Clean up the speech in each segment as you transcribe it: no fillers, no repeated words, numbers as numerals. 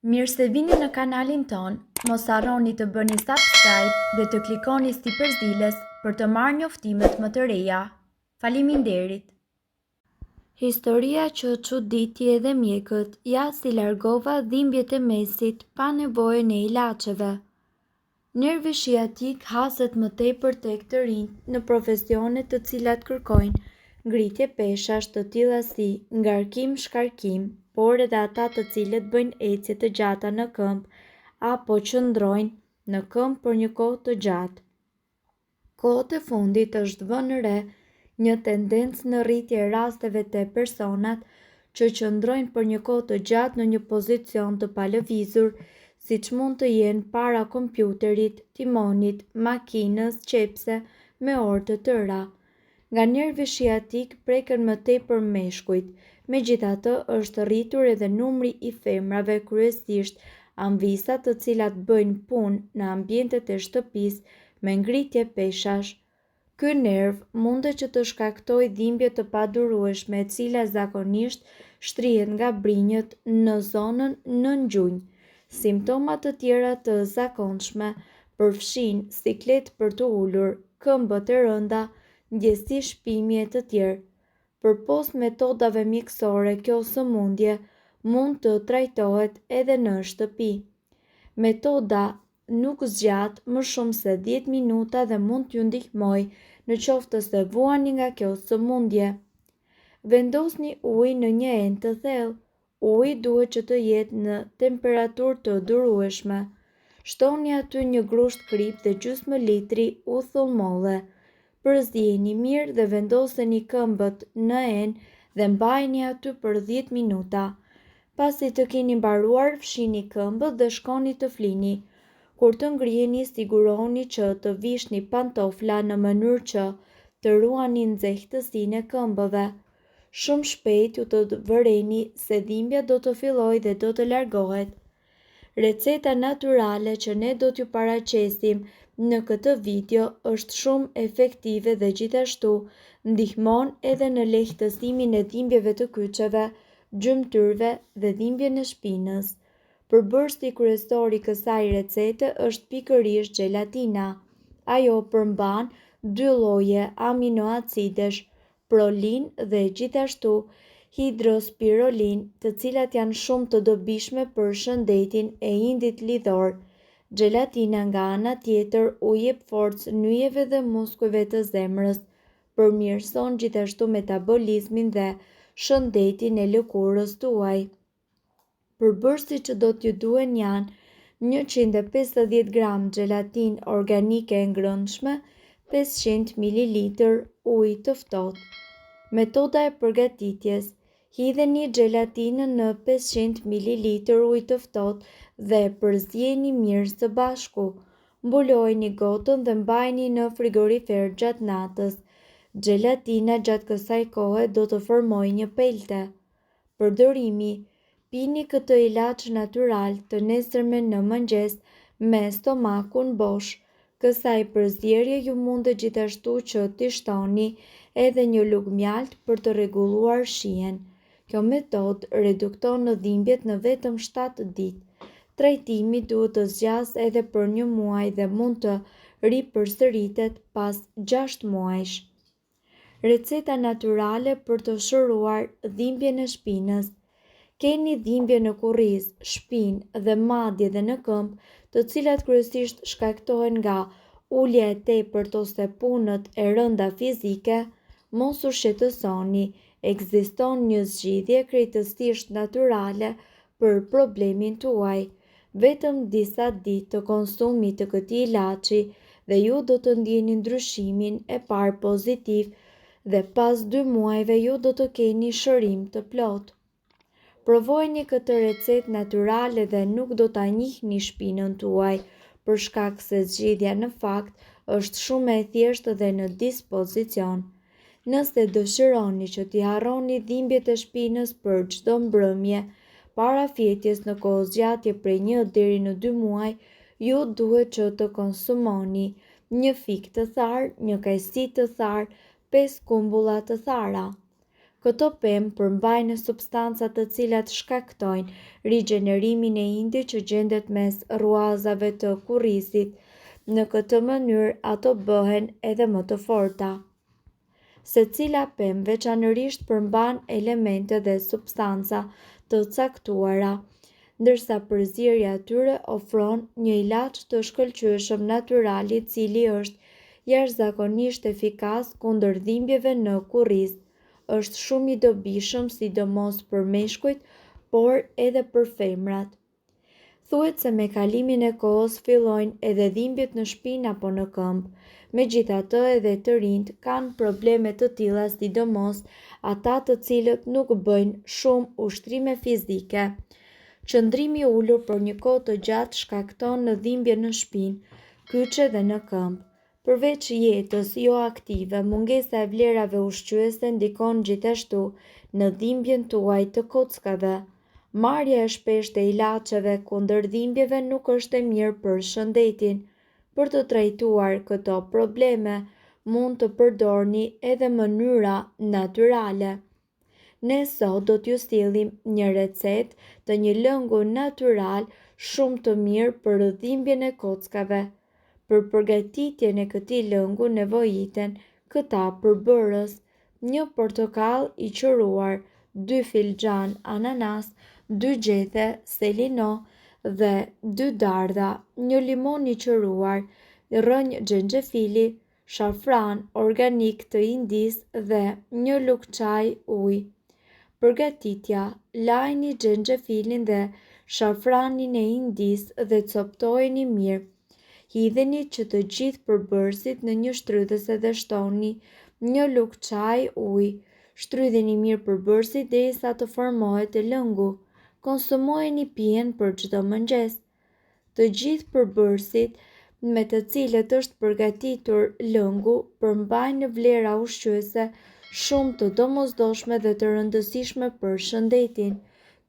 Mirë se vini në kanalin ton, mos harroni të bëni subscribe dhe të klikoni si përzieles për të marrë njoftimet më të reja. Faleminderit! Historia që çuditi edhe mjekët ja si largova dhimbjet e mesit pa nevojën e ilaçeve. Nervi shiatik haset më tepër tek të rinjt në profesione të cilat kërkojnë ngritje peshash të tilla si ngarkim-shkarkim, por edhe ata të cilët bëjnë ecje të gjata në këmbë apo qëndrojnë në këmbë për një kohë të gjatë. Kohët e fundit është vënë re një tendencë në rritje e rasteve te personat që qëndrojnë për një kohë të gjatë në një pozicion të palëvizur, siç mund të jenë para kompjuterit, timonit, makinës qepse me orë të tëra. Nga nervi shiatik preken më tepër meshkujt. Megjithatë, është rritur edhe numri i femrave, kryesisht anvisa të cilat bëjnë punë në ambientet e shtëpisë me ngritje peshash. Ky nerv mundet që të shkaktojë dhimbje të padurueshme, e cila zakonisht shtrihet nga brinjët në zonën nën gjunjë. Simptoma të tjera të zakonshme përfshijnë siklet për të ulur, këmbët e rënda, ndjesi shpimi e të tjerë. Përpos metodave mjekësore, kjo sëmundje mund të trajtohet edhe në shtëpi. Metoda nuk zgjat më shumë se 10 minuta dhe mund t'ju ndihmojë në qoftë se vuani nga kjo sëmundje. Vendosni ujë në një enë të thellë. Uji duhet që të jetë në temperaturë të durueshme. Shtoni aty një grusht krip dhe gjysmë litri uthull molle. Përzijeni mirë dhe vendoseni këmbët në enë dhe mbajini aty për 10 minuta. Pasi të keni mbaruar, fshini këmbët dhe shkoni të flini. Kur të ngriheni, sigurohuni që të vishni pantofla në mënyrë që të ruani nxehtësinë e këmbëve. Shumë shpejt ju të vëreni se dhimbja do të fillojë dhe do të largohet. Receta natyrale që ne do t'ju paraqesim në këtë video është shumë efektive dhe gjithashtu ndihmon edhe në lehtësimin e dhimbjeve të kyçeve, gjymtyrve dhe dhimbjen e shpinës. Përbërësi kryesor i kësaj recete është pikërisht gelatina. Ajo përmban 2 lloje aminoacidesh, prolin dhe gjithashtu hidrospirolin, të cilat janë shumë të dobishme për shëndetin e indit lidhor. Gelatina nga ana tjetër u jep forcë nyjeve dhe muskujve të zemrës, përmirëson gjithashtu metabolizmin dhe shëndetin e lëkurës tuaj. Përbërësit që do t'ju duhen janë 150 gram gelatinë organike e ngrënshme, 500 ml ujë të ftohtë. Metoda e përgatitjes: hidheni gelatinën në 500 ml ujë të ftohtë dhe përzijeni mirë së bashku. Mbulojini gotën dhe mbajini në frigorifer gjatë natës. Gelatina gjatë kësaj kohe do të formojë një pelte. Përdorimi: pini këtë ilaç natyral të nesërmen në mëngjes me stomakun bosh. Kësaj përzierje ju mundet gjithashtu që t'i shtoni edhe një lugë mjalt për të rregulluar shijen. Kjo metodë redukton në dhimbjet në vetëm 7 ditë. Trajtimi duhet të zgjasë edhe për 1 muaj dhe mund të ripërsëritet pas 6 muajsh. Receta natyrale për të shëruar dhimbjen e shpinës. Keni dhimbje në kurriz, shpinë dhe madje edhe në këmbë, të cilat kryesisht shkaktohen nga ulja e tepërt ose punët e rënda fizike, mos u shqetësoni, ekziston një zgjidhje krejtësisht natyrale për problemin tuaj. Vetëm disa ditë të konsumit të këtij ilaçi dhe ju do të ndjeni ndryshimin e parë pozitiv dhe pas 2 muajve ju do të keni shërim të plotë. Provojeni këtë recetë natyrale dhe nuk do ta njihni shpinën tuaj, për shkak se zgjidhja në fakt është shumë e thjeshtë dhe në dispozicion. Nëse dëshironi që t'i harroni dhimbjet e shpinës për çdo mbrëmje, para fjetjes në kohë zgjatje prej 1 deri në 2 muaj, ju duhet që të konsumoni 1 fik të tharë, 1 kajsi të tharë, 5 kumbulla të thara. Këto pemë përmbajnë substanca të cilat shkaktojnë rigjenerimin e indit që gjendet mes rruazave të kurrizit. Në këtë mënyrë ato bëhen edhe më të forta. Secila pemë veçanërisht përmban elemente dhe substanca të caktuara, ndërsa përzierja e tyre ofron një ilaç të shkëlqyeshëm natyral i cili është jashtëzakonisht efikas kundër dhimbjeve në kurriz. Është shumë i dobishëm sidomos për meshkujt, por edhe për femrat. Thuhet se me kalimin e kohës fillojnë edhe dhimbjet në shpinë apo në këmbë. Megjithatë, edhe të rinjt kanë probleme të tilla, sidomos ata të cilët nuk bëjnë shumë ushtrime fizike. Qëndrimi i ulur për një kohë të gjatë shkakton në dhimbje në shpinë, kyçe dhe në këmbë. Përveç jetës jo aktive, mungesa e vlerave ushqyese ndikon gjithashtu në dhimbjen tuaj të kockave. Marrja e shpeshtë e ilaçeve kundër dhimbjeve nuk është e mirë për shëndetin. Për të trajtuar këto probleme, mund të përdorni edhe mënyra natyrale. Ne sot do t'ju sjellim një recetë të një lëngu natyral shumë të mirë për dhimbjen e kockave. Për përgatitjen e këtij lëngu nevojiten këta përbërës: një portokall i qëruar, 2 filxhan ananas, 2 gjethe selino dhe 2 dardha, një limon i qëruar, rrënjë xhenxhefili, shafran organik të Indis dhe një lugë çaj ujë. Përgatitja: lajini xhenxhefilin dhe shafranin e Indis dhe coptojeni mirë. Hidheni që të gjithë përbërësit në një shtrydhëse dhe shtoni një lugë çaj ujë. Shtrydheni mirë përbërësit derisa të formohet lëngu. Konsumojeni pijen për çdo mëngjes. Të gjithë përbërësit me të cilët është përgatitur lëngu përmbajnë vlera ushqyese shumë të domosdoshme dhe të rëndësishme për shëndetin.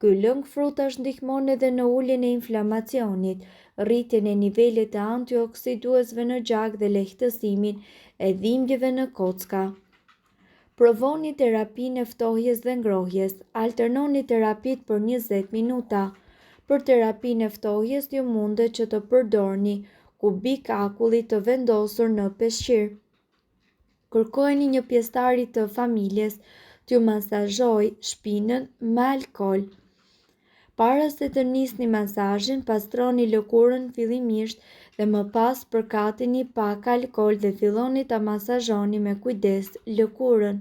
Ky lëng frutash ndihmon edhe në uljen e inflamacionit, rritjen e nivelit të antioksiduesve në gjak dhe lehtësimin e dhimbjeve në kocka. Provoni terapinë e ftohjes dhe ngrohjes. Alternoni terapitë për 20 minuta. Për terapinë e ftohjes ju mundet që të përdorni kubik akulli të vendosur në peshqir. Kërkojeni një pjesëtari të familjes t'ju masazhojë shpinën me alkol. Para se të nisni masazhin, pastroni lëkurën fillimisht dhe më pas përkateni pak alkol dhe filloni ta masazhoni me kujdes lëkurën.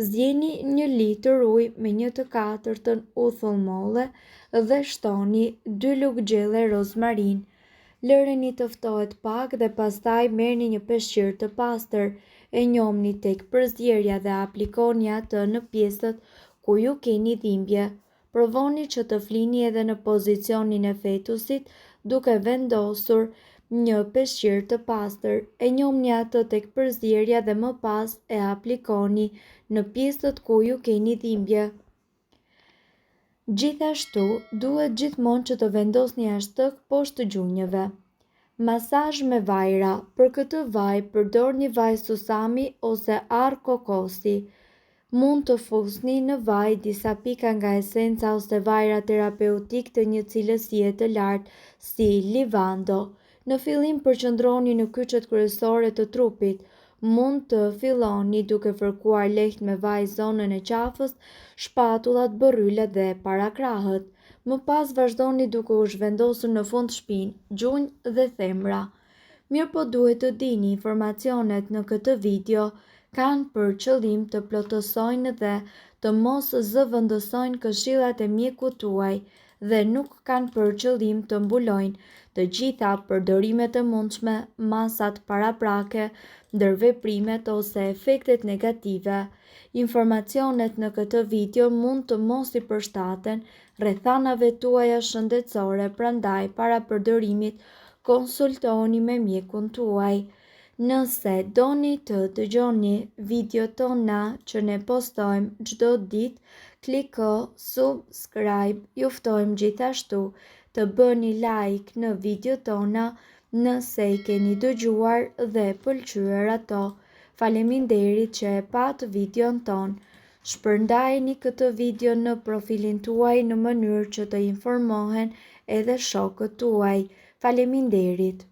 Zgjeni 1 litër ujë me 1/4 uthull molle dhe shtoni 2 lugë gjelle rozmarin. Lëreni të ftohet pak dhe pastaj merrni një peshqir të pastër, e njomni tek përzierja dhe aplikoni atë në pjesët ku ju keni dhimbje. Provoni që të flini edhe në pozicionin e fetusit duke vendosur një peshqir të pastër, e njomni atë tek përzierja dhe më pas e aplikoni në pjesët ku ju keni dhimbje. Gjithashtu, duhet gjithmonë që të vendosni ashtëk poshtë gjunjëve. Masazh me vajra. Për këtë vaj përdorni vaj susami ose arr kokosi. Mund të fusni në vaj disa pika nga esenca ose vajra terapeutik të një cilësie të lartë si livando. Në fillim përqendroni në kyçet kryesore të trupit. Mund të filloni duke fërkuar lehtë me vaj zonën e qafës, shpatullat, bërrylet dhe parakrahët. Më pas vazhdoni duke u zhvendosur në fund shpinë, gjunjë dhe themra. Mirëpo duhet të dini, informacionet në këtë video kanë për qëllim të plotësojnë dhe të mos zëvendësojnë këshillat e mjekut tuaj dhe nuk kanë për qëllim të mbulojnë të gjitha përdorimet e mundshme, masat paraprake, ndërveprimet ose efektet negative. Informacionet në këtë video mund të mos i përshtaten rrethanave tuaja shëndetësore, prandaj para përdorimit konsultoni me mjekun tuaj. Nëse doni të dëgjoni video tona që ne postojmë çdo ditë, kliko subscribe. Ju ftojmë gjithashtu të bëni like në video tona nëse i keni dëgjuar dhe pëlqyer ato. Faleminderit që e pat videon ton. Shpërndajeni këtë video në profilin tuaj në mënyrë që të informohen edhe shokët tuaj. Faleminderit!